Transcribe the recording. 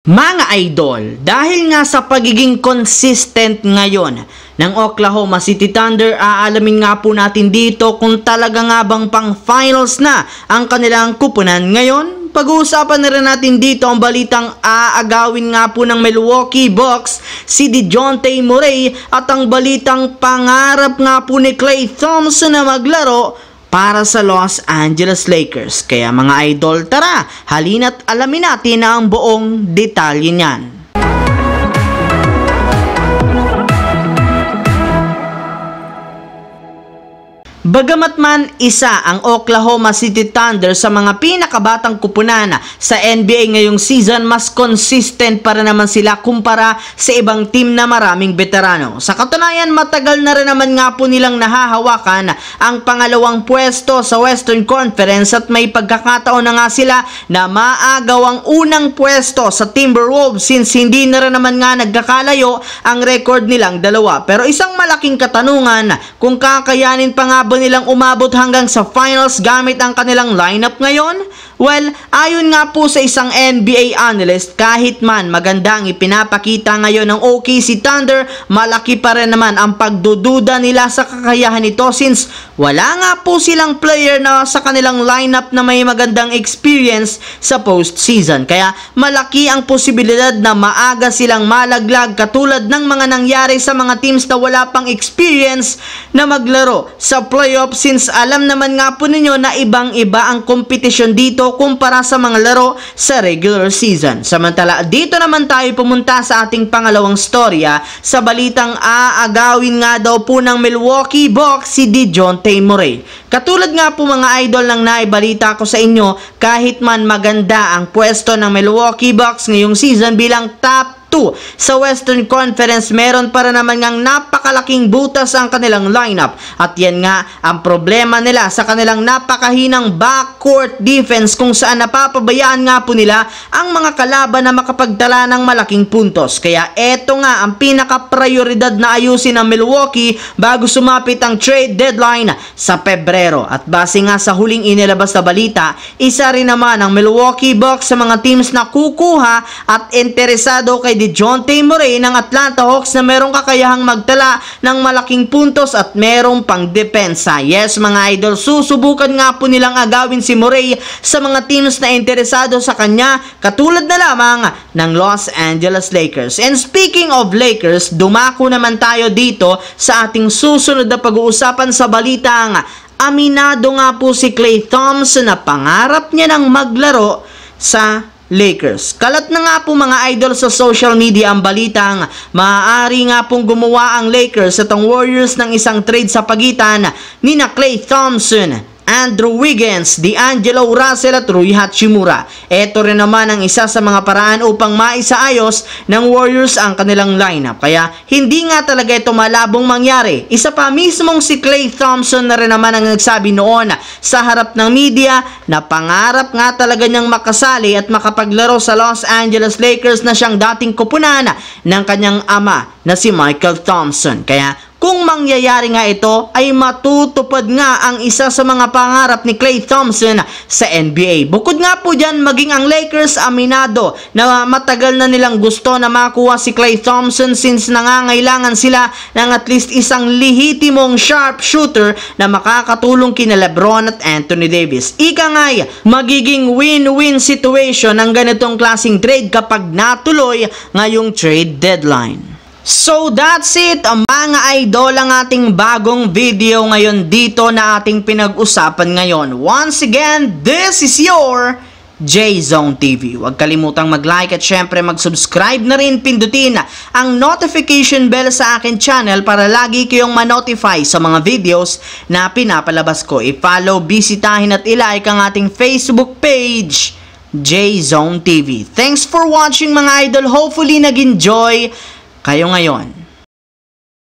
Mga idol, dahil nga sa pagiging consistent ngayon ng Oklahoma City Thunder, aalamin nga po natin dito kung talaga nga bang pang finals na ang kanilang kupunan ngayon. Pag-uusapan na rin natin dito ang balitang aagawin nga po ng Milwaukee Bucks si DeJounte Murray at ang balitang pangarap nga po ni Klay Thompson na maglaro para sa Los Angeles Lakers. Kaya mga idol, tara, halina't alamin natin ang buong detalye niyan. Bagamat man isa ang Oklahoma City Thunder sa mga pinakabatang kupunan sa NBA ngayong season, mas consistent para naman sila kumpara sa ibang team na maraming veterano. Sa katunayan, matagal na rin naman nga po nilang nahahawakan ang pangalawang pwesto sa Western Conference at may pagkakataon na nga sila na maagaw ang unang pwesto sa Timberwolves since hindi na rin naman nga nagkakalayo ang record nilang dalawa. Pero isang malaking katanungan, kung kakayanin pa nga ba nilang umabot hanggang sa finals gamit ang kanilang lineup ngayon? Well, ayon nga po sa isang NBA analyst, kahit man maganda ang ipinapakita ngayon ng OKC Thunder, malaki pa rin naman ang pagdududa nila sa kakayahan nito since wala nga po silang player na sa kanilang lineup na may magandang experience sa postseason. Kaya malaki ang posibilidad na maaga silang malaglag katulad ng mga nangyari sa mga teams na wala pang experience na maglaro sa playoff since alam naman nga po ninyo na ibang-iba ang kompetisyon dito kumpara sa mga laro sa regular season. Samantala, dito naman tayo pumunta sa ating pangalawang storya sa balitang aagawin nga daw po ng Milwaukee Bucks si DeJounte Murray. Katulad nga po mga idol ng naibalita ko sa inyo, kahit man maganda ang pwesto ng Milwaukee Bucks ngayong season bilang top 2 sa Western Conference, meron para naman ngang napakalaking butas ang kanilang lineup at yan nga ang problema nila sa kanilang napakahinang backcourt defense kung saan napapabayaan nga po nila ang mga kalaban na makapagtala ng malaking puntos. Kaya eto nga ang pinaka-prioridad na ayusin ng Milwaukee bago sumapit ang trade deadline sa Pebrero. At base nga sa huling inilabas na balita, isa rin naman ang Milwaukee Bucks sa mga teams na kukuha at interesado kay DeJounte Murray ng Atlanta Hawks na merong kakayahang magtala ng malaking puntos at merong pang depensa. Yes mga idol, susubukan nga po nilang agawin si Murray sa mga teams na interesado sa kanya katulad na lamang ng Los Angeles Lakers. And speaking of Lakers, dumako naman tayo dito sa ating susunod na pag-uusapan sa balitang aminado nga po si Klay Thompson na pangarap niya ng maglaro sa Lakers. Kalat na nga po mga idol sa social media ang balitang maaari nga pong gumawa ang Lakers at ang Warriors ng isang trade sa pagitan ni Klay Thompson, Andrew Wiggins, D'Angelo Russell at Rui Hachimura. Ito rin naman ang isa sa mga paraan upang maisaayos ng Warriors ang kanilang lineup. Kaya hindi nga talaga ito malabong mangyari. Isa pa, mismong si Klay Thompson na rin naman ang nagsabi noon sa harap ng media na pangarap nga talaga niyang makasali at makapaglaro sa Los Angeles Lakers na siyang dating kupunan ng kanyang ama na si Michael Thompson. Kaya kung mangyayari nga ito, ay matutupad nga ang isa sa mga pangarap ni Klay Thompson sa NBA. Bukod nga po dyan, maging ang Lakers aminado na matagal na nilang gusto na makuha si Klay Thompson since nangangailangan sila ng at least isang lehitimong sharp shooter na makakatulong kina LeBron at Anthony Davis. Ika nga'y magiging win-win situation ang ganitong klaseng trade kapag natuloy ngayong trade deadline. So that's it mga idol, ang ating bagong video ngayon dito na ating pinag-usapan ngayon. Once again, this is your J-Zone TV. Huwag kalimutang mag-like at syempre mag-subscribe na rin, pindutin ang notification bell sa akin channel para lagi kayong ma-notify sa mga videos na pinapalabas ko. I-follow, bisitahin at i-like ang ating Facebook page, J-Zone TV. Thanks for watching mga idol. Hopefully nag-enjoy kayo ngayon.